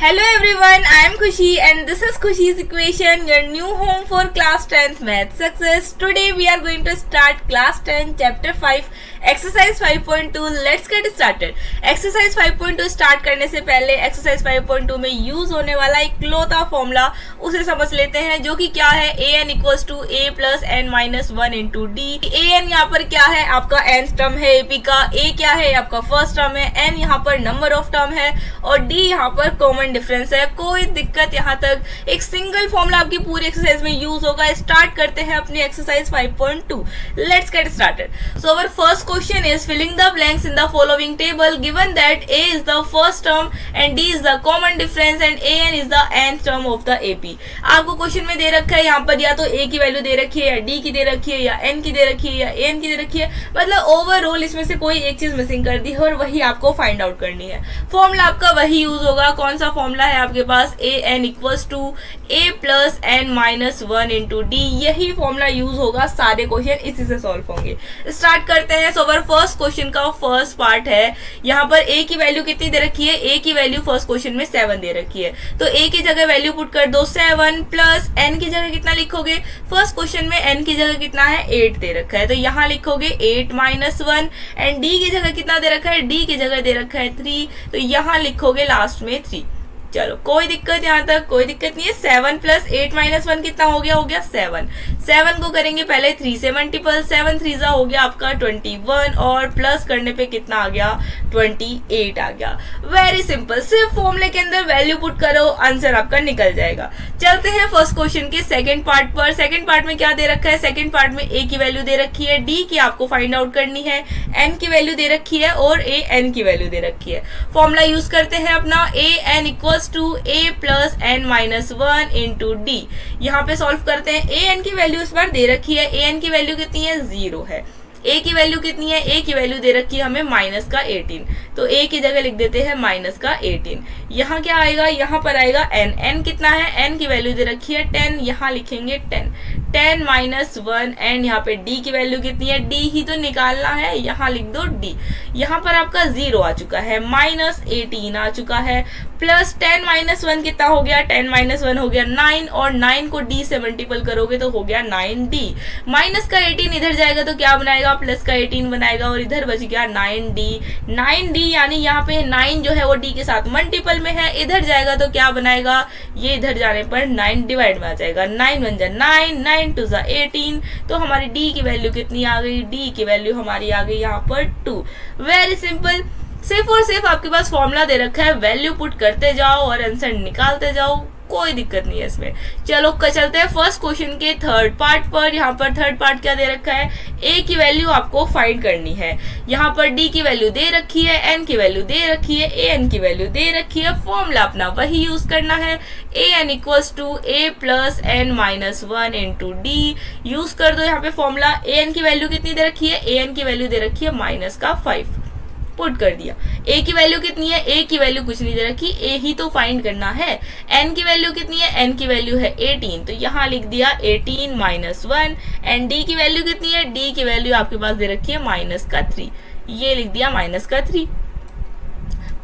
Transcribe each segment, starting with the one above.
Hello everyone, I am Khushi and this is Khushi's Equation, your new home for class 10th math success. Today we are going to start class 10 chapter 5 exercise 5.2. Let's get started. Exercise 5.2 start करने से पहले exercise 5.2 में use होने वाला एक क्लोथा formula उसे समझ लेते हैं, जो कि क्या है an equals to a plus n minus 1 into d. an यहाँ पर क्या है, आपका nth टर्म है ap का, a क्या है, आपका फर्स्ट टर्म है, n यहाँ पर नंबर ऑफ टर्म है और d यहाँ पर कॉमन डिफरेंस है. कोई दिक्कत यहाँ तक. एक सिंगल फॉर्मूला आपकी पूरी एक्सरसाइज में यूज होगा. स्टार्ट करते हैं अपनी exercise 5.2. Let's get started. So our first question is filling the blanks in the following table given that a is the first term and d is the common difference and an is the nth term of the ap. आपको question में दे रखा है यहाँ पर या तो a की वैल्यू दे रखी है या d की दे रखी है या n की दे रखी है या an की दे रखी है. मतलब ओवरऑल इसमें से कोई एक चीज मिसिंग कर दी है और वही आपको फाइंड आउट करनी है. फॉर्मूला आपका वही यूज होगा. कौन सा फॉर्मूला है आपके पास, a n equals to a plus n minus 1 into d. यही फॉर्मूला यूज होगा. सारे क्वेश्चन इसी से सॉल्व होंगे. स्टार्ट करते हैं. सो अवर फर्स्ट क्वेश्चन का फर्स्ट पार्ट है. यहाँ पर ए की वैल्यू कितनी दे रखी है, ए की वैल्यू फर्स्ट क्वेश्चन में 7 दे रखी है. तो ए की जगह वैल्यू पुट कर दो 7 प्लस एन की जगह कितना लिखोगे, फर्स्ट क्वेश्चन में एन की जगह कितना है 8 दे रखा है, तो यहाँ लिखोगे 8 माइनस 1. एंड डी की जगह कितना दे रखा है, डी की जगह दे रखा है 3, तो यहाँ लिखोगे लास्ट में 3. चलो कोई दिक्कत, यहाँ तक कोई दिक्कत नहीं है. 7 प्लस 8 माइनस 1 कितना हो गया 7. 7 को करेंगे पहले 3 से मल्टीपल, 7 3 जा हो गया आपका 21 और प्लस करने पे कितना आ गया 28 आ गया. Very simple. सिर्फ फॉर्मूले के अंदर वैल्यू पुट करो, आंसर आपका निकल जाएगा. चलते हैं फर्स्ट क्वेश्चन के सेकंड पार्ट पर. सेकंड पार्ट में क्या दे रखा है, सेकंड पार्ट में a की वैल्यू दे रखी है, d की आपको फाइंड आउट करनी है, n की वैल्यू दे रखी है और a n की वैल्यू दे रखी है. फॉर्मूला यूज करते हैं अपना a n equals to a plus n minus 1 into d. यहाँ पे सॉल्व करते हैं. a n की वैल्यू इस बार दे रखी है, a n की वैल्यू कितनी है 0 है. a की वैल्यू कितनी है, a की वैल्यू दे रखी है हमें माइनस का 18, तो a की जगह लिख देते हैं माइनस का 18. यहाँ क्या आएगा, यहाँ पर आएगा n. n कितना है, n की वैल्यू दे रखी है 10, यहाँ लिखेंगे 10 माइनस 1 एंड यहाँ पे d की वैल्यू कितनी है, d ही तो निकालना है, यहाँ लिख दो d. यहाँ पर आपका 0 आ चुका है, माइनस 18 आ चुका है, प्लस 10 माइनस 1 कितना हो गया, 10 माइनस 1 हो गया 9 और 9 को d से मल्टीपल करोगे तो हो गया 9d. माइनस का 18 इधर जाएगा तो क्या बनाएगा, प्लस का 18 बनाएगा और इधर बच गया 9d. 9d यानी यहाँ पे 9 जो है वो d के साथ मल्टीपल में है, इधर जाएगा तो क्या बनाएगा, ये इधर जाने पर 9 डिवाइड में आ जाएगा. 9 बन जाए 9, 9 टू 18, तो हमारी d की वैल्यू कितनी आ गई, d की वैल्यू हमारी आ गई यहाँ पर 2. Very simple. सिर्फ और सिर्फ आपके पास फॉर्मूला दे रखा है, वैल्यू पुट करते जाओ और आंसर निकालते जाओ, कोई दिक्कत नहीं है इसमें. चलो चलते हैं फर्स्ट क्वेश्चन के थर्ड पार्ट पर. यहाँ पर थर्ड पार्ट क्या दे रखा है, a की वैल्यू आपको फाइंड करनी है. यहाँ पर d की वैल्यू दे रखी है, n की वैल्यू दे रखी है, an की वैल्यू दे रखी है. फॉर्मूला अपना वही यूज करना है, an equals to a plus n minus 1 into d. Use कर दो यहाँ पे फॉर्मूला. an की वैल्यू कितनी दे रखी है, an की वैल्यू दे रखी है माइनस का 5, पुट कर दिया. a की वैल्यू कितनी है, a की वैल्यू कुछ नहीं दे रखी, a ही तो फाइंड करना है. n की वैल्यू कितनी है, n की वैल्यू है 18, तो यहाँ लिख दिया 18 माइनस 1. एंड d की वैल्यू कितनी है, d की वैल्यू आपके पास दे रखी है माइनस का 3, ये लिख दिया माइनस का 3.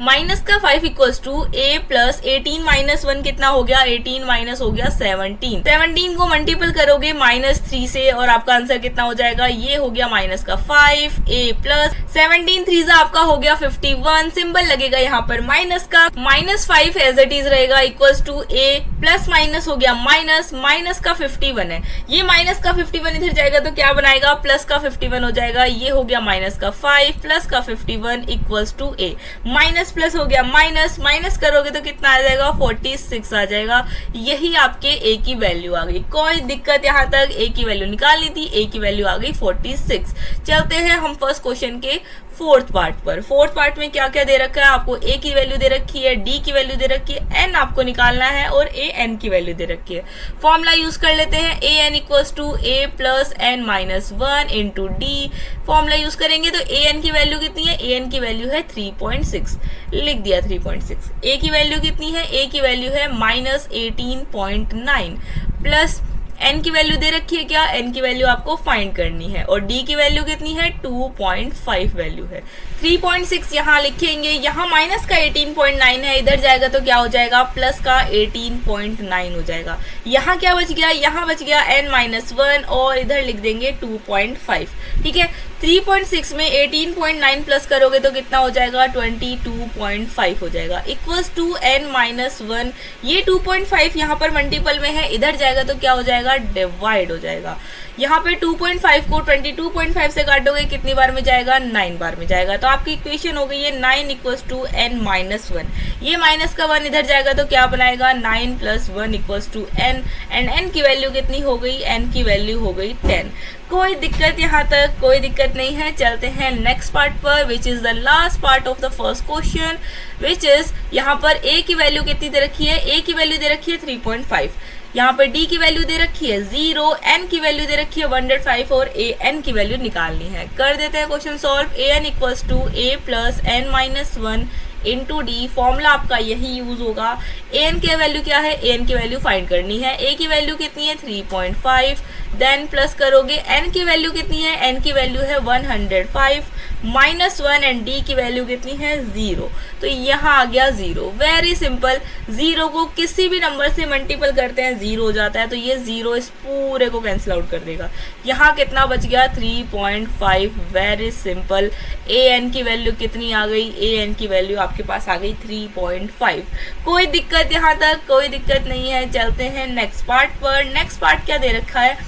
माइनस का 5 equals to a plus 18 minus 1 कितना हो गया, 18 माइनस हो गया 17. 17 को मल्टीपल करोगे माइनस 3 से और आपका आंसर कितना हो जाएगा, ये हो गया माइनस का 5. a प्लस 17 3 जा आपका हो गया 51. सिंबल लगेगा यहाँ पर माइनस का. माइनस 5 एज इट इज रहेगा equals to a plus minus हो गया माइनस का 51 है, ये माइनस का 51 इधर जाएगा तो क्या बनाएगा, प्लस का 51 हो जाएगा, ये हो गया माइनस का 5 प्लस का 51 equals to a. Minus plus हो गया माइनस करोगे तो कितना आ जाएगा 46 आ जाएगा. यही आपके a की वैल्यू आ गई. कोई दिक्कत यहाँ तक, a की वैल्यू निकालनी थी, a की वैल्यू आ गई 46. चलते हैं हम फर्स्ट क्वेश्चन के फोर्थ पार्ट पर. फोर्थ पार्ट में क्या क्या दे रखा है आपको, a की वैल्यू दे रखी है, d की वैल्यू दे रखी है, n आपको निकालना है और a n की वैल्यू दे रखी है. फॉर्मूला यूज कर लेते हैं, a n equals to a plus n minus 1 into d. Formula use करेंगे तो a n की वैल्यू कितनी है, a n की वैल्यू है 3.6, लिख दिया 3.6. a की वैल्यू कितनी है, a की वैल्यू है माइनस 18.9 प्लस एन की वैल्यू दे रखी है, क्या एन की वैल्यू आपको फाइंड करनी है, और डी की वैल्यू कितनी है 2.5 वैल्यू है। 3.6 यहाँ लिखेंगे, यहाँ माइनस का 18.9 है, इधर जाएगा तो क्या हो जाएगा प्लस का 18.9 हो जाएगा। यहाँ क्या बच गया, यहाँ बच गया n-1 और इधर लिख देंगे 2.5। ठीक है, 3.6 में 18.9 प्लस करोगे तो कितना हो जाएगा 22.5 हो जाएगा, इक्वल्स टू n-1। ये 2.5 यहाँ पर मल्टीपल में है, इधर जाएगा तो क्या हो जाएगा डिवाइड हो जाएगा। यहाँ पे 2.5 को 22.5 से काटोगे कितनी बार में जाएगा 9 बार में जाएगा, तो आपकी इक्वेशन हो गई है 9 इक्वल्स टू n-1। ये माइनस का 1 इधर जाएगा तो क्या बनाएगा 9 plus 1 equals to n, and n की वैल्यू कितनी हो गई, n की वैल्यू हो गई 10। कोई दिक्कत यहाँ तक, कोई दिक्कत नहीं है। चलते हैं नेक्स्ट पार्ट पर, which is the last part of the first question, which is यहाँ पर a की वैल्यू कितनी दे रखी है, a की वैल्यू दे रखी है 3.5, यहाँ पर d की वैल्यू दे रखी है 0, n की वैल्यू दे रखी है 105 और an की वैल्यू निकालनी है। कर देते हैं question solve. an equals to a plus n-1 into d, formula आपका यही यूज होगा। an की वैल्यू क्या है, an की वैल्यू फाइंड करनी है, a की वैल्यू कितनी है 3.5, देन प्लस करोगे n की वैल्यू कितनी है, n की वैल्यू है 105 -1 एंड d की वैल्यू कितनी है 0, तो यहाँ आ गया 0। वेरी सिंपल, 0 को किसी भी नंबर से मल्टीपल करते हैं 0 हो जाता है, तो ये 0 इस पूरे को कैंसिल आउट कर देगा। यहाँ कितना बच गया 3.5। वेरी सिंपल, an की वैल्यू कितनी आ गई, an की वैल्यू आपके पास आ गई 3.5। कोई दिक्कत यहाँ तक, कोई दिक्कत नहीं है। चलते हैं नेक्स्ट पार्ट पर। नेक्स्ट पार्ट क्या दे रखा है,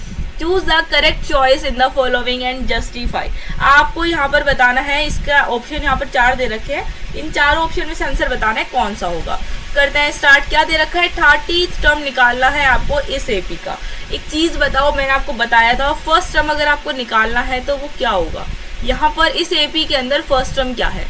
choose the correct choice in the following and justify. आपको यहाँ पर बताना है, इसका ऑप्शन यहाँ पर 4 दे रखे हैं, इन चारों ऑप्शन में से आंसर बताना है कौन सा होगा। करते हैं स्टार्ट। क्या दे रखा है, 30th टर्म निकालना है आपको इस एपी का। एक चीज बताओ, मैंने आपको बताया था फर्स्ट टर्म अगर आपको निकालना है तो वो क्या होगा। यहाँ पर इस एपी के अंदर फर्स्ट टर्म क्या है,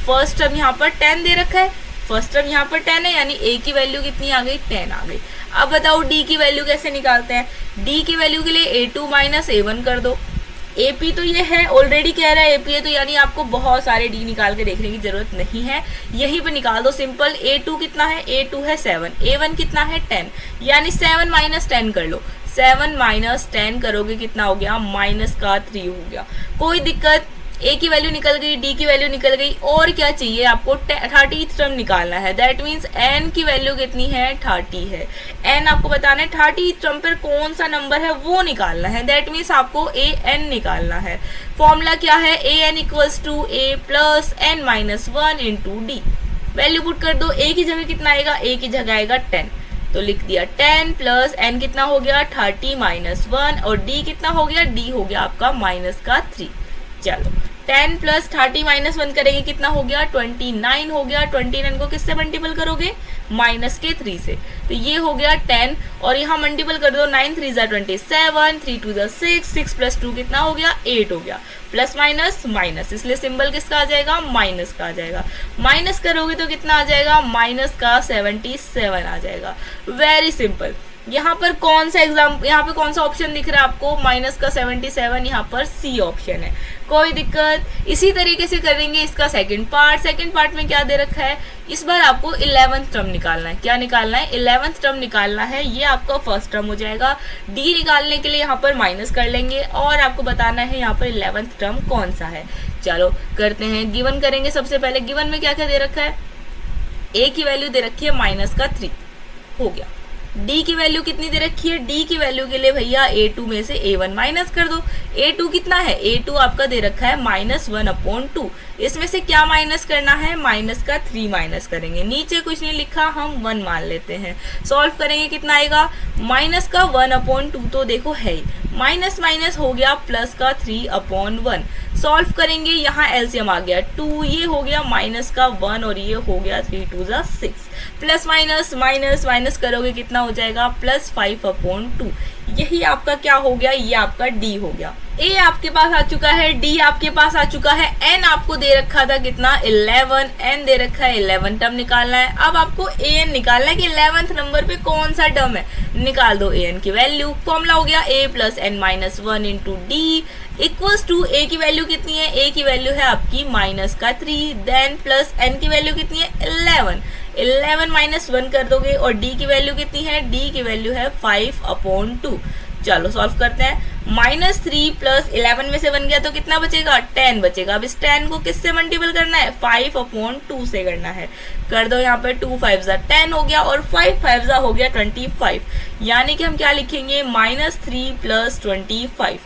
फर्स्ट टर्म यहाँ पर 10 दे रखा है, फर्स्ट टर्म यहाँ पर 10 है, यानी a की वैल्यू कितनी आ गई 10 आ गई। अब बताओ d की वैल्यू कैसे निकालते हैं। d की वैल्यू के लिए a2 माइनस a1 कर दो। AP तो ये है, ऑलरेडी कह रहा है AP है, तो यानी आपको बहुत सारे d निकाल के देखने की जरूरत नहीं है, यहीं पे निकाल दो सिंपल। a2 कितना है, a2 है 7, a1 कितना है 10, यानी 7 माइनस 10 कर लो। 7 माइनस 10 करोगे कितना हो गया, माइनस का 3 हो गया। कोई दिक्कत, a की वैल्यू निकल गई, d की वैल्यू निकल गई, और क्या चाहिए आपको 30th टर्म निकालना है। दैट मीन्स n की वैल्यू कितनी है 30 है। n आपको बताना है 30th टर्म पर कौन सा नंबर है वो निकालना है। दैट मीन्स आपको an निकालना है। फॉर्मूला क्या है, an equals to a plus n-1 into d. Value put कर दो, a की जगह कितना आएगा, a की जगह आएगा 10, तो लिख दिया 10 प्लस n कितना हो गया 30 -1 और d कितना हो गया, d हो गया आपका माइनस का 3। चलो 10 प्लस 30 -1 करेंगे कितना हो गया 29 हो गया। 29 को किससे मल्टीपल करोगे, माइनस के 3 से, तो ये हो गया 10 और यहाँ मल्टीपल कर दो, 9 3 ज़ा 27, 3 2 ज़ा 6, 6 प्लस 2 कितना हो गया 8 हो गया। प्लस माइनस माइनस, इसलिए सिंबल किसका आ जाएगा, माइनस का आ जाएगा। माइनस करोगे तो कितना आ जाएगा, माइनस का 77 आ जाएगा। Very simple. यहाँ पर कौन सा यहाँ पे कौन सा ऑप्शन दिख रहा है आपको, माइनस का 77, यहाँ पर सी ऑप्शन है। कोई दिक्कत। इसी तरीके से करेंगे इसका सेकंड पार्ट। सेकंड पार्ट में क्या दे रखा है, इस बार आपको 11th टर्म निकालना है। क्या निकालना है, 11th टर्म निकालना है। ये आपका फर्स्ट टर्म हो जाएगा। डी निकालने के लिए यहाँ पर माइनस कर लेंगे और आपको बताना है यहाँ पर 11th टर्म कौन सा है। चलो करते हैं, गिवन करेंगे। सबसे पहले गिवन में क्या क्या दे रखा है, ए की वैल्यू दे रखी है माइनस का 3 हो गया। डी की वैल्यू कितनी दे रखी है, डी की वैल्यू के लिए भैया a2 में से a1 माइनस कर दो। a2 कितना है, a2 आपका दे रखा है -1/2। इसमें से क्या माइनस करना है, माइनस का 3 माइनस करेंगे। नीचे कुछ नहीं लिखा, हम 1 मान लेते हैं। सॉल्व करेंगे कितना आएगा, माइनस का 1/2 तो देखो है ही, माइनस माइनस हो गया प्लस का 3/1। सॉल्व करेंगे, यहाँ एलसीएम आ गया 2, ये हो गया माइनस का 1 और ये हो गया 3 2 ज़ा 6। प्लस माइनस माइनस माइनस करोगे कितना हो जाएगा, प्लस 5/2। यही आपका क्या हो गया, ये आपका डी हो गया। ए आपके पास आ चुका है, डी आपके पास आ चुका है। एन आपको दे रखा था कितना 11, एन दे रखा है 11 टर्म निकालना है। अब आपको ए एन निकालना है कि 11th नंबर पे कौन सा टर्म है। निकाल दो ए एन की वैल्यू। फॉर्मूला हो गया a plus n-1 into d equals to a की वैल्यू कितनी है, ए की वैल्यू है आपकी -3, देन प्लस एन की वैल्यू कितनी है 11, 11 माइनस 1 कर दोगे और डी की वैल्यू कितनी है, डी की वैल्यू है 5/2। चलो सॉल्व करते हैं। -3 प्लस 11 में से 1 गया तो कितना बचेगा, 10 बचेगा। अब इस 10 को किससे मल्टीपल करना है, 5/2 से करना है। कर दो यहाँ पे 2 5 10 हो गया और 5 5 हो गया 25। यानी कि हम क्या लिखेंगे, -3 प्लस 25।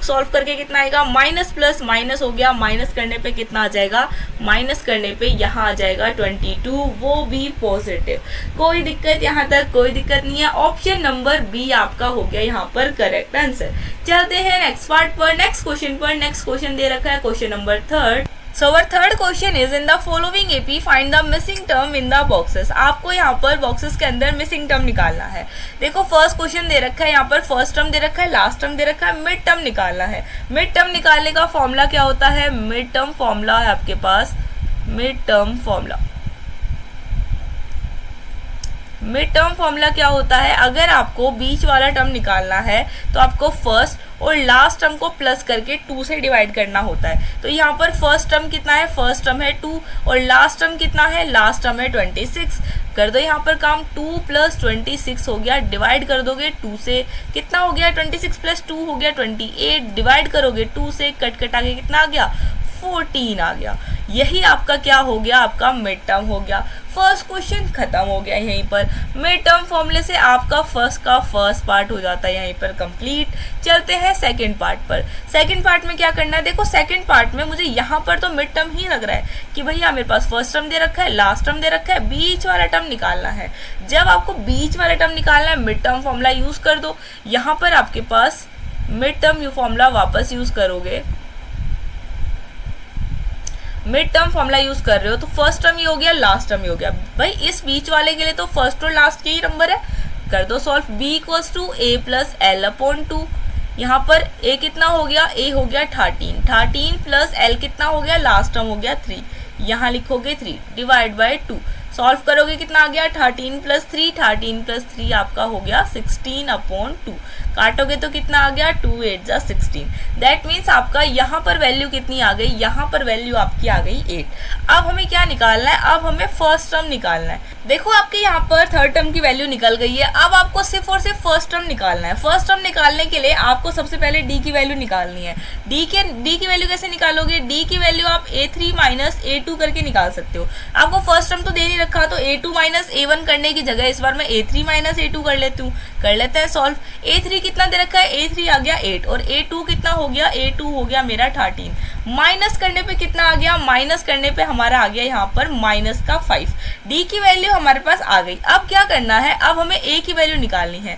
सॉल्व करके कितना आएगा, माइनस प्लस माइनस हो गया, माइनस करने पे कितना आ जाएगा, माइनस करने पे यहाँ आ जाएगा 22, वो भी पॉजिटिव। कोई दिक्कत यहाँ तक, कोई दिक्कत नहीं है। ऑप्शन नंबर बी आपका हो गया यहाँ पर करेक्ट आंसर। चलते हैं नेक्स्ट पार्ट पर, नेक्स्ट क्वेश्चन पर। नेक्स्ट क्वेश्चन दे रखा है question number 3। So our third question is in the following AP find the missing term in the boxes। आपको यहाँ पर बॉक्सेस के अंदर मिसिंग टर्म निकालना है। देखो फर्स्ट क्वेश्चन दे रखा है, यहाँ पर फर्स्ट टर्म दे रखा है, लास्ट टर्म दे रखा है, मिड टर्म निकालना है। मिड टर्म निकालने का फॉर्मूला क्या होता है, मिड टर्म फॉर्मूला है आपके पास, mid term formula. Mid term formula क्या होता है, अगर आपको बीच वाला टर्म निकालना है तो आपको फर्स्ट और लास्ट टर्म को प्लस करके 2 से डिवाइड करना होता है। तो यहाँ पर फर्स्ट टर्म कितना है, फर्स्ट टर्म है 2 और लास्ट टर्म कितना है, लास्ट टर्म है 26। कर दो यहाँ पर काम, 2 प्लस 26 हो गया, डिवाइड कर दोगे 2 से, कितना हो गया, 26 प्लस 2 हो गया 28, डिवाइड करोगे 2 से, कट कटा के कितना आ गया, 14 आ गया। यही आपका क्या हो गया, आपका मिड टर्म हो गया। फर्स्ट क्वेश्चन खत्म हो गया यहीं पर। मिड टर्म फॉर्मूले से आपका फर्स्ट का फर्स्ट पार्ट हो जाता है यहीं पर कंप्लीट। चलते हैं सेकंड पार्ट पर। सेकंड पार्ट में क्या करना है, देखो सेकंड पार्ट में मुझे यहाँ पर तो मिड टर्म ही लग रहा है कि भैया मेरे पास फर्स्ट टर्म दे रखा है, लास्ट टर्म दे रखा है, बीच वाला टर्म निकालना है। जब आपको बीच वाला टर्म निकालना है, मिड टर्म फॉर्मूला यूज कर दो। यहाँ पर आपके पास मिड टर्म फॉर्मूला वापस यूज करोगे, मिड टर्म फॉर्मूला यूज कर रहे हो तो फर्स्ट टर्म ये हो गया, लास्ट टर्म ये हो गया। भाई इस बीच वाले के लिए तो फर्स्ट और लास्ट के ही नंबर है। कर दो solve, b equals to a plus l/2। यहाँ पर a कितना हो गया, a हो गया 13 प्लस l कितना हो गया, लास्ट टर्म हो गया 3। यहाँ लिखोगे 3 डिवाइड बाय 2। सॉल्व करोगे कितना आ गया, 13 प्लस 3 आपका हो गया 16/2। काटोगे तो कितना आ गया, 2 8 जा 16। दैट मीन्स आपका यहाँ पर वैल्यू कितनी आ गई, यहाँ पर वैल्यू आपकी आ गई 8। अब हमें क्या निकालना है, अब हमें फर्स्ट टर्म निकालना है। देखो आपके यहाँ पर थर्ड टर्म की वैल्यू निकल गई है। अब आपको सिर्फ और सिर्फ फर्स्ट टर्म निकालना है। फर्स्ट टर्म निकालने के लिए आपको सबसे पहले डी की वैल्यू निकालनी है। डी की वैल्यू कैसे निकालोगे, डी की वैल्यू आप a3 माइनस a2 करके निकाल सकते हो। आपको फर्स्ट टर्म तो दे नहीं रखा, तो a2 माइनस a1 करने की जगह इस बार मैं a3 माइनस a2 कर लेती हूँ। कर लेते हैं सॉल्व। a3 कितना दे रखा है, a3 आ गया 8 और a2 कितना हो गया, a2 हो गया मेरा 13। माइनस करने पे कितना आ गया, माइनस करने पे हमारा आ गया यहाँ पर माइनस का 5। डी की वैल्यू हमारे पास आ गई। अब क्या करना है, अब हमें a की वैल्यू निकालनी है।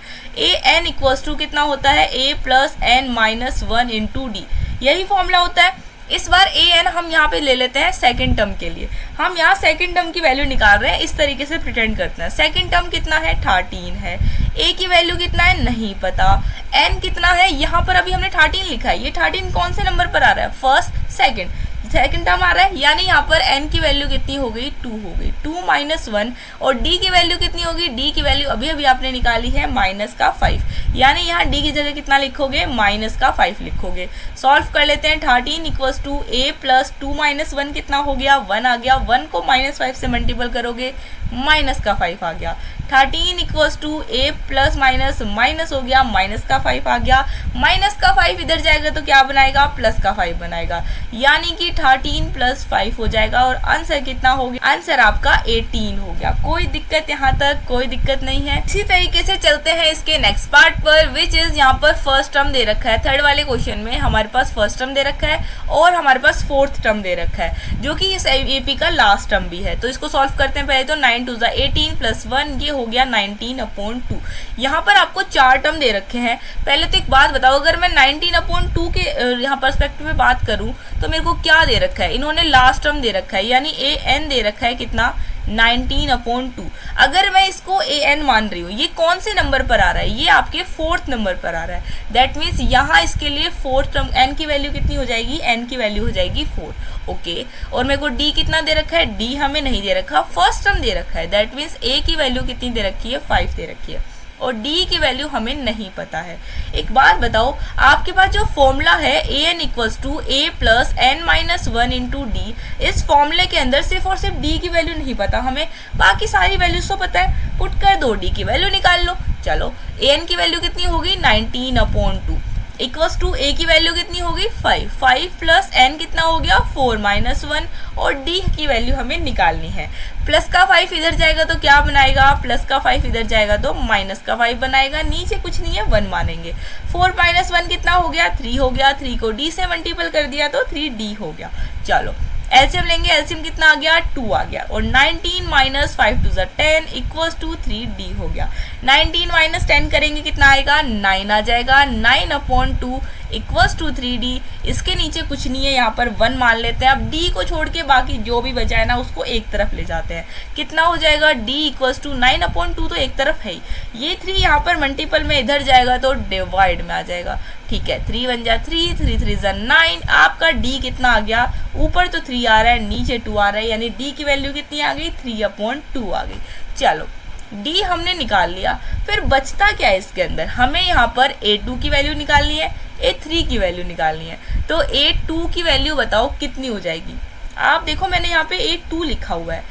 an इक्वल्स टू कितना होता है, a plus n minus 1 into d, यही फॉर्मूला होता है। इस बार an हम यहाँ पे ले लेते हैं सेकंड टर्म के लिए। हम यहाँ सेकंड टर्म की वैल्यू निकाल रहे हैं, इस तरीके से प्रिटेंड करते हैं। सेकंड टर्म कितना है, 13 है। a की वैल्यू कितना है नहीं पता, n कितना है, यहाँ पर अभी हमने 13 लिखा है। ये 13 कौन से नंबर पर आ रहा है, फर्स्ट सेकंड टर्म आ रहा है। यानी यहाँ पर n की वैल्यू कितनी हो गई, 2 हो गई, 2 माइनस 1। और d की वैल्यू कितनी होगी, d की वैल्यू अभी अभी आपने निकाली है माइनस का 5। यानी यहाँ d की जगह कितना लिखोगे, माइनस का 5 लिखोगे। सॉल्व कर लेते हैं। 13 equals to a plus 2 minus 1 कितना हो गया, 1 आ गया। 1 को माइनस 5 से मल्टीपल करोगे, माइनस का 5 आ गया। 13 equals to a plus minus minus हो गया, माइनस का 5 आ गया। माइनस का 5 इधर जाएगा तो क्या बनाएगा, प्लस का 5 बनाएगा। यानी कि 13 प्लस 5 हो जाएगा और आंसर कितना हो गया, आंसर आपका 18 हो गया। कोई दिक्कत यहाँ तक, कोई दिक्कत नहीं है। इसी तरीके से चलते हैं इसके नेक्स्ट पार्ट पर, विच इज यहाँ पर फर्स्ट टर्म दे रखा है। थर्ड वाले क्वेश्चन में हमारे पास फर्स्ट टर्म दे रखा है और हमारे पास फोर्थ टर्म दे रखा है, जो कि इस एपी का लास्ट टर्म भी है। तो इसको सॉल्व करते हैं। पहले तो 9 2 18 प्लस 1, ये हो गया 19/2। यहाँ पर आपको 4 टर्म दे रखे हैं। पहले तो एक बात बताओ, अगर मैं 19/2 के यहाँ परस्पेक्टिव में बात करूँ तो मेरे को क्या दे रखा है, इन्होंने लास्ट टर्म दे रखा है, यानी an दे रखा है कितना, 19/2। अगर मैं इसको an मान रही हूँ, ये कौन से नंबर पर आ रहा है, ये आपके फोर्थ नंबर पर आ रहा है। दैट मीन्स यहाँ इसके लिए फोर्थ टर्म n की वैल्यू कितनी हो जाएगी, n की वैल्यू हो जाएगी 4। ओके, और मेरे को d कितना दे रखा है, d हमें नहीं दे रखा, फर्स्ट टर्म दे रखा है। दैट मीन्स a की वैल्यू कितनी दे रखी है, 5 दे रखी है। और डी की वैल्यू हमें नहीं पता है। एक बात बताओ, आपके पास जो फॉर्मूला है a n equals to a plus n minus one into d, इस फॉर्मूले के अंदर सिर्फ और सिर्फ डी की वैल्यू नहीं पता हमें, बाकी सारी वैल्यूज तो पता है। पुट कर दो, डी की वैल्यू निकाल लो। चलो, ए एन की वैल्यू कितनी होगी 19/2 इक्वल्स टू ए की वैल्यू कितनी होगी 5, 5 प्लस एन कितना हो गया 4 माइनस 1, और डी की वैल्यू हमें निकालनी है। प्लस का 5 इधर जाएगा तो क्या बनाएगा, प्लस का 5 इधर जाएगा तो माइनस का 5 बनाएगा, नीचे कुछ नहीं है 1 मानेंगे। 4 माइनस 1 कितना हो गया 3 हो गया, 3 को डी से मल्टीपल कर दिया तो 3d हो गया। चलो एलसीएम लेंगे, एलसीएम कितना आ गया 2 आ गया, और 19 minus 5 to 10 equals to 3d हो गया। 19 माइनस 10 करेंगे कितना आएगा 9 आ जाएगा, 9/2 इक्वल्स टू 3d। इसके नीचे कुछ नहीं है, यहाँ पर 1 मान लेते हैं। अब d को छोड़ के बाकी जो भी बचा है ना उसको एक तरफ ले जाते हैं, कितना हो जाएगा d इक्वल्स टू 9/2 तो एक तरफ है ही, ये 3 यहाँ पर मल्टीपल में इधर जाएगा तो डिवाइड में आ जाएगा। ठीक है, 3 1 जा 3, 3 3 जा 9, आपका d कितना आ गया, ऊपर तो 3 आ रहा है नीचे 2 आ रहा है, यानी d की वैल्यू कितनी आ गई 3/2 आ गई। चलो d हमने निकाल लिया, फिर बचता क्या है इसके अंदर, हमें यहाँ पर a2 की वैल्यू निकालनी है, a3 की वैल्यू निकालनी है। तो a2 की वैल्यू बताओ कितनी हो जाएगी। आप देखो मैंने यहाँ पे a2 लिखा हुआ है,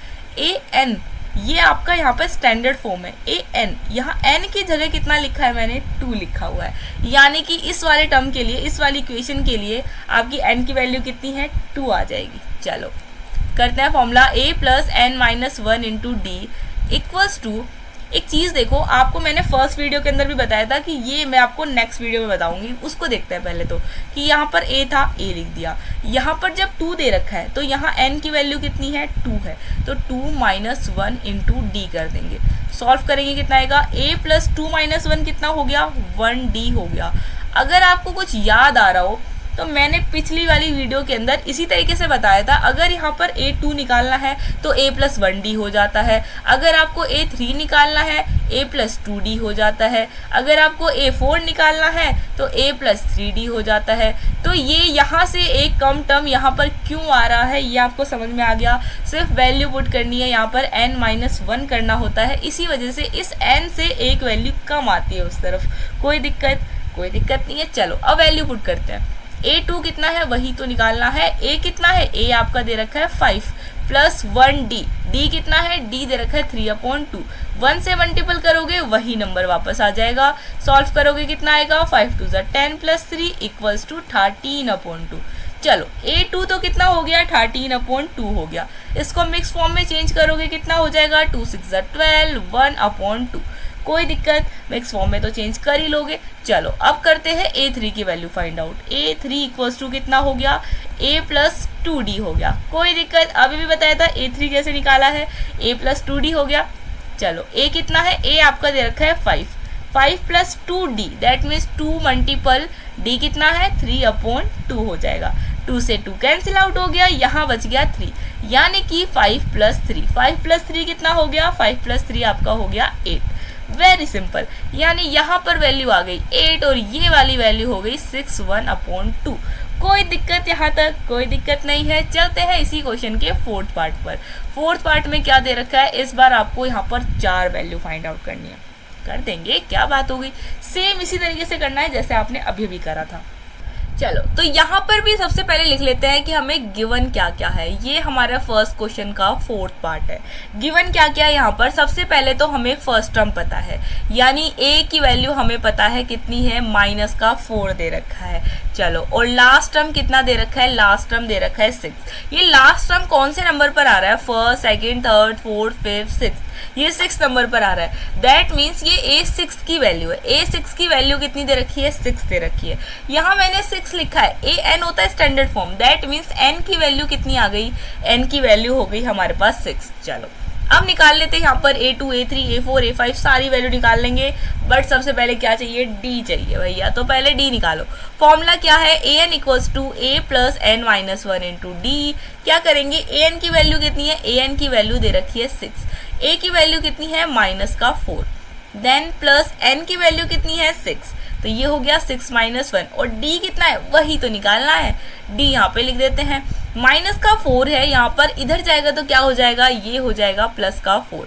an ये आपका यहाँ पर स्टैंडर्ड फॉर्म है, an यहाँ n की जगह कितना लिखा है मैंने 2 लिखा हुआ है, यानी कि इस वाले टर्म के लिए, इस वाली इक्वेशन के लिए आपकी n की वैल्यू कितनी है 2 आ जाएगी। चलो करते हैं formula a plus n minus 1 into d equals to, एक चीज़ देखो, आपको मैंने फर्स्ट वीडियो के अंदर भी बताया था कि ये मैं आपको नेक्स्ट वीडियो में बताऊंगी, उसको देखते हैं पहले तो, कि यहाँ पर a था a लिख दिया, यहाँ पर जब 2 दे रखा है तो यहाँ n की वैल्यू कितनी है 2 है, तो 2 माइनस 1 इंटू डी कर देंगे। सॉल्व करेंगे कितना आएगा, a प्लस 2 माइनस 1 कितना हो गया 1d हो गया। अगर आपको कुछ याद आ रहा हो तो मैंने पिछली वाली वीडियो के अंदर इसी तरीके से बताया था, अगर यहाँ पर a2 निकालना है तो a प्लस 1d हो जाता है, अगर आपको a3 निकालना है a प्लस 2d हो जाता है, अगर आपको a4 निकालना है तो a प्लस 3d हो जाता है। तो ये यहाँ से एक कम टर्म यहाँ पर क्यों आ रहा है ये आपको समझ में आ गया, सिर्फ वैल्यू पुट करनी है, यहाँ पर n-1 करना होता है, इसी वजह से इस n से एक वैल्यू कम आती है उस तरफ। कोई दिक्कत नहीं है। चलो अब वैल्यू पुट करते हैं, a2 कितना है वही तो निकालना है, a कितना है a आपका दे रखा है 5 प्लस 1d, d कितना है d दे रखा है 3/2, 1 से मल्टीपल करोगे वही नंबर वापस आ जाएगा। सॉल्व करोगे कितना आएगा 5 2 10 प्लस 3 इक्वल्स टू 13/2। चलो a2 तो कितना हो गया 13/2 हो गया, इसको मिक्स फॉर्म में चेंज करोगे कितना हो जाएगा 2 6 12 1/2। कोई दिक्कत, मिक्स फॉर्म में तो चेंज कर ही लोगे। चलो अब करते हैं a3 की value find out, a3 equals to कितना हो गया a प्लस 2d हो गया। कोई दिक्कत, अभी भी बताया था a3 कैसे निकाला है, a प्लस 2d हो गया। चलो a कितना है, a आपका दे रखा है 5 plus 2d that means 2 multiple d कितना है 3/2 हो जाएगा, 2 से 2 कैंसिल आउट हो गया, यहाँ बच गया 3, यानी कि 5 प्लस 3 कितना हो गया 5 प्लस 3 आपका हो गया 8। वेरी सिंपल, यानी यहाँ पर वैल्यू आ गई 8 और ये वाली वैल्यू हो गई 6/2। कोई दिक्कत यहाँ तक, कोई दिक्कत नहीं है। चलते हैं इसी क्वेश्चन के फोर्थ पार्ट पर। फोर्थ पार्ट में क्या दे रखा है, इस बार आपको यहाँ पर 4 वैल्यू फाइंड आउट करनी है, कर देंगे, क्या बात होगी, सेम इसी तरीके से करना है जैसे आपने अभी अभी करा था। चलो तो यहाँ पर भी सबसे पहले लिख लेते हैं कि हमें गिवन क्या क्या है, ये हमारा फर्स्ट क्वेश्चन का फोर्थ पार्ट है। गिवन क्या क्या है यहाँ पर, सबसे पहले तो हमें फर्स्ट टर्म पता है, यानी a की वैल्यू हमें पता है कितनी है -4 दे रखा है। चलो और लास्ट टर्म कितना दे रखा है, लास्ट टर्म दे रखा है 6। ये लास्ट टर्म कौन से नंबर पर आ रहा है, first second third fourth fifth 6, ये 6 नंबर पर आ रहा है, दैट मीन्स ये a6 की वैल्यू है। a6 की वैल्यू कितनी दे रखी है 6 दे रखी है, यहाँ मैंने 6 लिखा है, an होता है standard form, that means n की वैल्यू कितनी आ गई, n की वैल्यू हो गई हमारे पास 6। चलो अब निकाल लेते हैं यहाँ पर a2 a3 a4 a5 सारी वैल्यू निकाल लेंगे, बट सबसे पहले क्या चाहिए d चाहिए भैया, तो पहले d निकालो। फॉर्मूला क्या है, an equals to a plus n-1 into d. क्या करेंगे, an की वैल्यू कितनी है, an की वैल्यू दे रखी है 6, a की वैल्यू कितनी है -4, देन प्लस n की वैल्यू कितनी है 6, तो ये हो गया 6 -1, और d कितना है वही तो निकालना है, d यहाँ पे लिख देते हैं, -4 है यहाँ पर, इधर जाएगा तो क्या हो जाएगा, ये हो जाएगा +4।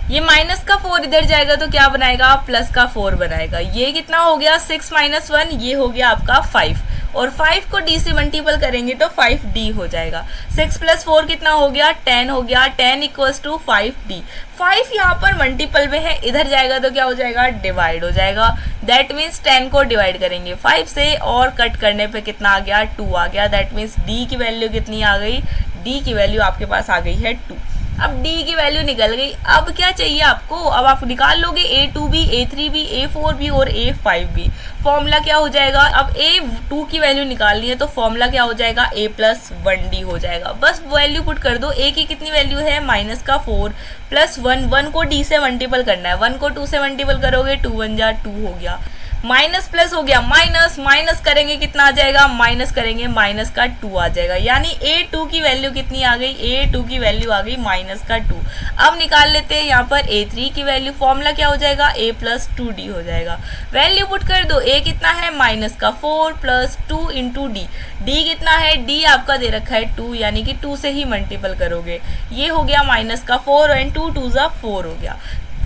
ये माइनस का 4 इधर जाएगा तो क्या बनाएगा, प्लस का 4 बनाएगा। ये कितना हो गया 6 माइनस 1, ये हो गया आपका 5, और 5 को d से मल्टीपल करेंगे तो 5d हो जाएगा। 6 प्लस 4 कितना हो गया, 10 हो गया। 10 इक्वल्स टू 5d। 5 यहाँ पर मल्टीपल में है, इधर जाएगा तो क्या हो जाएगा, डिवाइड हो जाएगा। दैट मीन्स 10 को डिवाइड करेंगे 5 से और कट करने पे कितना आ गया, 2 आ गया। दैट मीन्स d की वैल्यू कितनी आ गई, d की वैल्यू आपके पास आ गई है 2। अब d की वैल्यू निकल गई। अब क्या चाहिए आपको, अब आप निकाल लोगे a2b, a3b, a4b और a5b। फॉर्मूला क्या हो जाएगा, अब a2 की वैल्यू निकालनी है तो फॉर्मूला क्या हो जाएगा, a प्लस 1d हो जाएगा। बस वैल्यू पुट कर दो। a की कितनी वैल्यू है, माइनस का 4 प्लस 1, 1 को d से मल्टीपल करना है। 1 को 2 से मल्टीपल करोगे 2 1 जा 2 हो गया। माइनस प्लस हो गया माइनस, माइनस करेंगे कितना आ जाएगा, माइनस करेंगे माइनस का 2 आ जाएगा। यानी a2 की वैल्यू कितनी आ गई, a2 की वैल्यू आ गई माइनस का 2। अब निकाल लेते हैं यहाँ पर a3 की वैल्यू। फॉर्मूला क्या हो जाएगा, a प्लस 2d हो जाएगा। वैल्यू पुट कर दो। a कितना है, माइनस का 4 प्लस 2 इंटू डी। डी कितना है, d आपका दे रखा है 2, यानी कि 2 से ही मल्टीपल करोगे। ये हो गया माइनस का 4 एंड 2 2 जा 4 हो गया।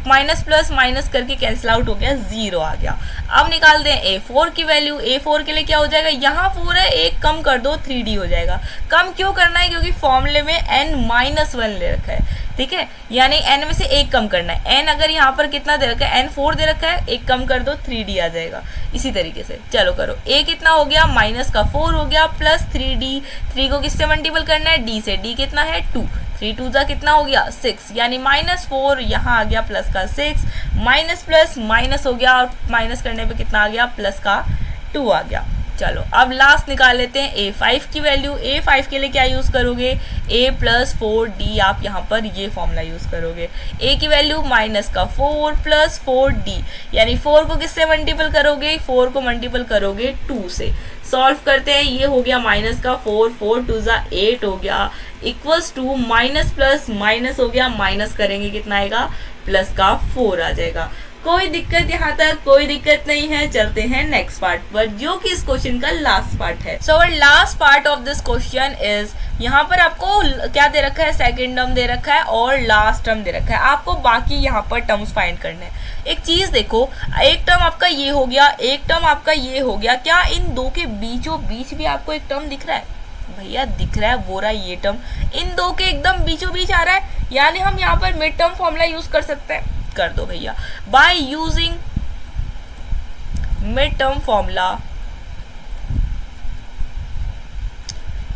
माइनस प्लस माइनस करके कैंसिल आउट हो गया, 0 आ गया। अब निकालते हैं a4 की वैल्यू। a4 के लिए क्या हो जाएगा, यहाँ 4 है, एक कम कर दो 3d हो जाएगा। कम क्यों करना है, क्योंकि फॉर्मूले में n-1 ले रखा है, ठीक है। यानी n में से एक कम करना है। n अगर यहाँ पर कितना दे रखा है, n4 दे रखा है, एक कम कर दो 3d आ जाएगा। इसी तरीके से चलो करो। a कितना हो गया, माइनस का 4 हो गया प्लस 3d। 3 को किससे मल्टीपल करना है, d से। d कितना है 2, 3 2 जा कितना हो गया 6, यानी माइनस 4 यहाँ आ गया प्लस का 6। माइनस प्लस माइनस हो गया और माइनस करने पे कितना आ गया, प्लस का 2 आ गया। चलो अब लास्ट निकाल लेते हैं a5 की वैल्यू। a5 के लिए क्या यूज़ करोगे, a प्लस 4d। आप यहाँ पर ये फॉर्मूला यूज़ करोगे। a की वैल्यू माइनस का 4 प्लस 4d, यानी 4 को किससे मल्टीपल करोगे, 4 को मल्टीपल करोगे 2 से। सॉल्व करते हैं। ये हो गया माइनस का 4, 4 2 जा 8 हो गया, equals to minus plus minus हो गया, माइनस करेंगे कितना आएगा, प्लस का 4 आ जाएगा। कोई दिक्कत यहाँ तक, कोई दिक्कत नहीं है। चलते हैं नेक्स्ट पार्ट पर, जो कि इस क्वेश्चन का लास्ट पार्ट है। So our last part of this question is, यहाँ पर आपको क्या दे रखा है, सेकंड टर्म दे रखा है और लास्ट टर्म दे रखा है। आपको बाकी यहाँ पर टर्म्स फाइंड करने हैं। एक चीज देखो, एक टर्म आपका ये हो गया, एक टर्म आपका ये हो गया। क्या इन दो के बीचों बीच भी आपको एक टर्म दिख रहा है, भैया दिख रहा है, वो रहा ये टर्म इन दो के एकदम बीचों बीच आ रहा है। यानी हम यहाँ पर मिड टर्म फॉर्मूला यूज कर सकते हैं। कर दो भैया, by using mid term formula.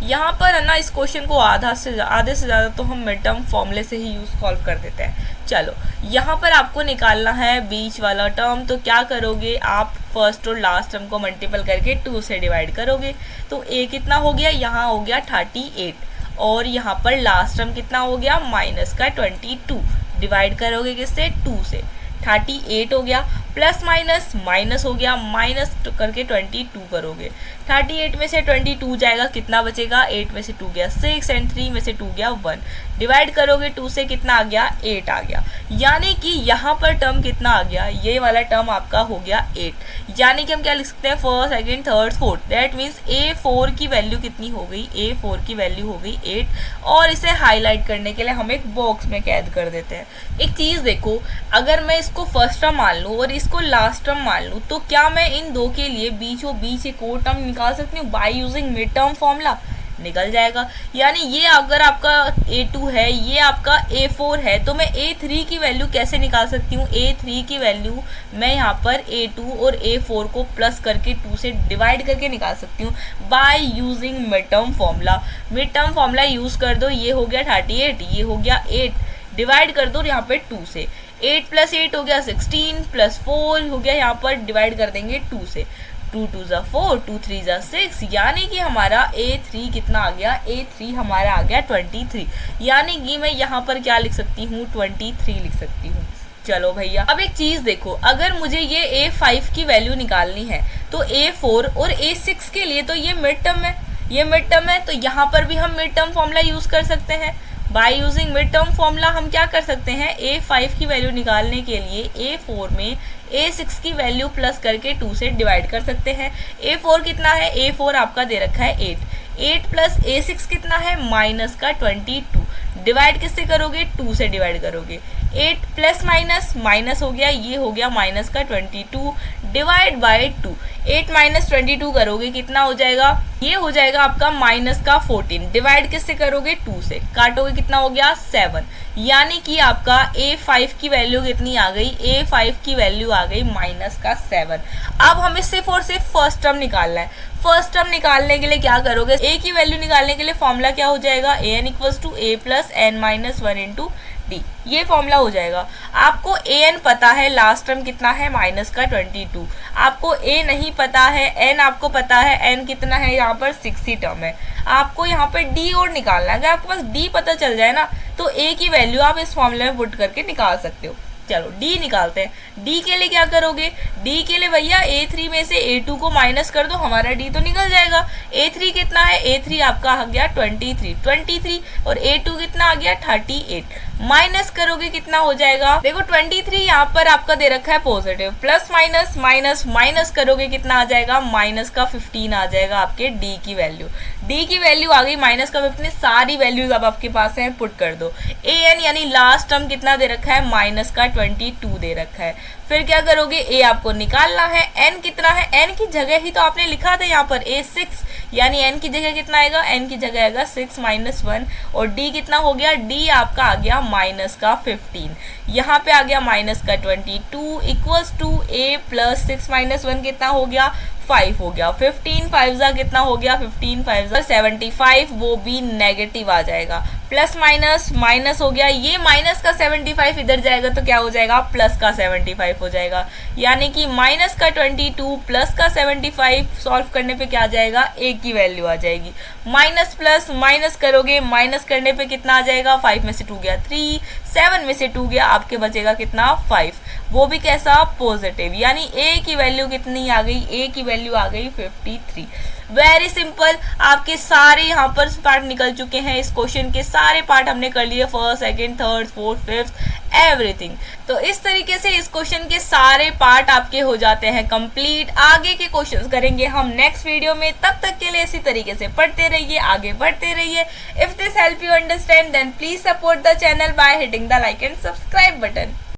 यहाँ पर है ना, इस क्वेश्चन को आधे से ज़्यादा तो हम मिड टर्म फॉर्मूले से ही यूज सॉल्व कर देते हैं। चलो यहाँ पर आपको निकालना है बीच वाला टर्म। तो क्या करोगे आप, फर्स्ट और लास्ट टर्म को मल्टीपल करके 2 से डिवाइड करोगे। तो a कितना हो गया, यहाँ हो गया 38, और यहाँ पर लास्ट टर्म कितना हो गया, माइनस का 22। डिवाइड करोगे किससे, 2 से। 38 हो गया, प्लस माइनस माइनस हो गया, माइनस करके 22 करोगे। 38 में से 22 जाएगा, कितना बचेगा, 8 में से 2 गया 6 एंड 3 में से 2 गया 1। डिवाइड करोगे 2 से, कितना आ गया, 8 आ गया। यानी कि यहाँ पर टर्म कितना आ गया, ये वाला टर्म आपका हो गया 8। यानी कि हम क्या लिख सकते हैं, first second third fourth. That means a4 की वैल्यू कितनी हो गई, a4 की वैल्यू हो गई 8। और इसे हाईलाइट करने के लिए हम एक बॉक्स में कैद कर देते हैं। एक चीज़ देखो, अगर मैं इसको फर्स्ट टर्म मान लूँ और इसको लास्ट टर्म मान लूँ, तो क्या मैं इन दो के लिए बीचों बीच एक और टर्म निकाल सकती हूँ by using mid term formula. निकल जाएगा। यानी ये अगर आपका a2 है, ये आपका a4 है, तो मैं a3 की वैल्यू कैसे निकाल सकती हूँ, a3 की वैल्यू मैं यहाँ पर a2 और a4 को प्लस करके 2 से डिवाइड करके निकाल सकती हूँ by using mid term formula. Mid term formula use कर दो। ये हो गया 38, ये हो गया 8, डिवाइड कर दो यहाँ पे 2 से। 8 प्लस 8 हो गया 16 प्लस 4 हो गया, यहाँ पर डिवाइड कर देंगे 2 से। 2 2 जा 4, 2 3 जा 6, यानी कि हमारा a3 कितना आ गया, a3 हमारा आ गया 23। यानी कि मैं यहाँ पर क्या लिख सकती हूँ, 23 लिख सकती हूँ। चलो भैया, अब एक चीज देखो, अगर मुझे ये a5 की वैल्यू निकालनी है तो a4 और a6 के लिए तो ये मिड टर्म है, ये मिड टर्म है, तो यहाँ पर भी हम मिड टर्म फॉर्मूला यूज कर सकते हैं। By using mid term formula हम क्या कर सकते हैं, a5 की वैल्यू निकालने के लिए a4 में a6 की वैल्यू प्लस करके 2 से डिवाइड कर सकते हैं। a4 कितना है, a4 आपका दे रखा है 8, 8 प्लस a6 कितना है, माइनस का 22। डिवाइड किससे करोगे, 2 से डिवाइड करोगे। 8 प्लस माइनस माइनस हो गया, ये हो गया माइनस का 22 डिवाइड बाय 2। 8 माइनस 22 करोगे कितना हो जाएगा, ये हो जाएगा आपका माइनस का 14 डिवाइड किससे करोगे, 2 से, काटोगे कितना हो गया 7। यानी कि आपका A5 की वैल्यू कितनी आ गई, A5 की वैल्यू आ गई माइनस का 7। अब हमें सिर्फ और सिर्फ फर्स्ट टर्म निकालना है। फर्स्ट टर्म निकालने के लिए क्या करोगे, A की वैल्यू निकालने के लिए फॉर्मूला क्या हो जाएगा, an equals to a plus n minus 1 into d, ये फॉर्मूला हो जाएगा। आपको an पता है, लास्ट टर्म कितना है माइनस का 22। आपको a नहीं पता है, n आपको पता है, n कितना है यहाँ पर 6 ही टर्म है। आपको यहाँ पर d और निकालना है। अगर आपके पास d पता चल जाए ना तो a की वैल्यू आप इस फॉर्मूले में पुट करके निकाल सकते हो। चलो d निकालते हैं। d के लिए क्या करोगे, d के लिए भैया A3 में से A2 को माइनस कर दो, हमारा d तो निकल जाएगा। A3 कितना है, A3 आपका आ गया 23 और A2 कितना आ गया 38। माइनस करोगे कितना हो जाएगा, देखो 23 यहाँ पर आपका दे रखा है positive, plus minus minus minus करोगे कितना आ जाएगा, माइनस का 15 आ जाएगा आपके d की वैल्यू। d की वैल्यू आ गई माइनस का 15, सारी वैल्यूज अब आपके पास है, पुट कर दो। an यानी लास्ट टर्म कितना दे रखा है, माइनस का 22 दे रखा है। फिर क्या करोगे, a आपको निकालना है, n कितना है, n की जगह ही तो आपने लिखा था यहाँ पर A6, यानी n की जगह कितना आएगा, n की जगह आएगा 6 माइनस 1 और d कितना हो गया, d आपका आ गया माइनस का 15, यहाँ पे आ गया माइनस का 22 equals to a plus 6 minus 1 कितना हो गया 5 हो गया। 15 5 जा कितना हो गया, 15 5 जा 75, वो भी नेगेटिव आ जाएगा। प्लस माइनस माइनस हो गया, ये माइनस का 75 इधर जाएगा तो क्या हो जाएगा, प्लस का 75 हो जाएगा। यानी कि माइनस का 22 प्लस का 75 सॉल्व करने पे क्या आ जाएगा, a की वैल्यू आ जाएगी। माइनस प्लस माइनस करोगे, माइनस करने पे कितना आ जाएगा, 5 में से 2 गया 3, 7 में से 2 गया, आपके बचेगा कितना 5, वो भी कैसा पॉजिटिव। यानी a की वैल्यू कितनी आ गई, a की वैल्यू आ गई 53। वेरी सिंपल, आपके सारे यहाँ पर पार्ट निकल चुके हैं। इस क्वेश्चन के सारे पार्ट हमने कर लिए, first second third fourth fifth everything. तो इस तरीके से इस क्वेश्चन के सारे पार्ट आपके हो जाते हैं कंप्लीट। आगे के क्वेश्चंस करेंगे हम नेक्स्ट वीडियो में, तब तक के लिए इसी तरीके से पढ़ते रहिए, आगे बढ़ते रहिए। If this help you understand then please support the channel by hitting the like and subscribe button.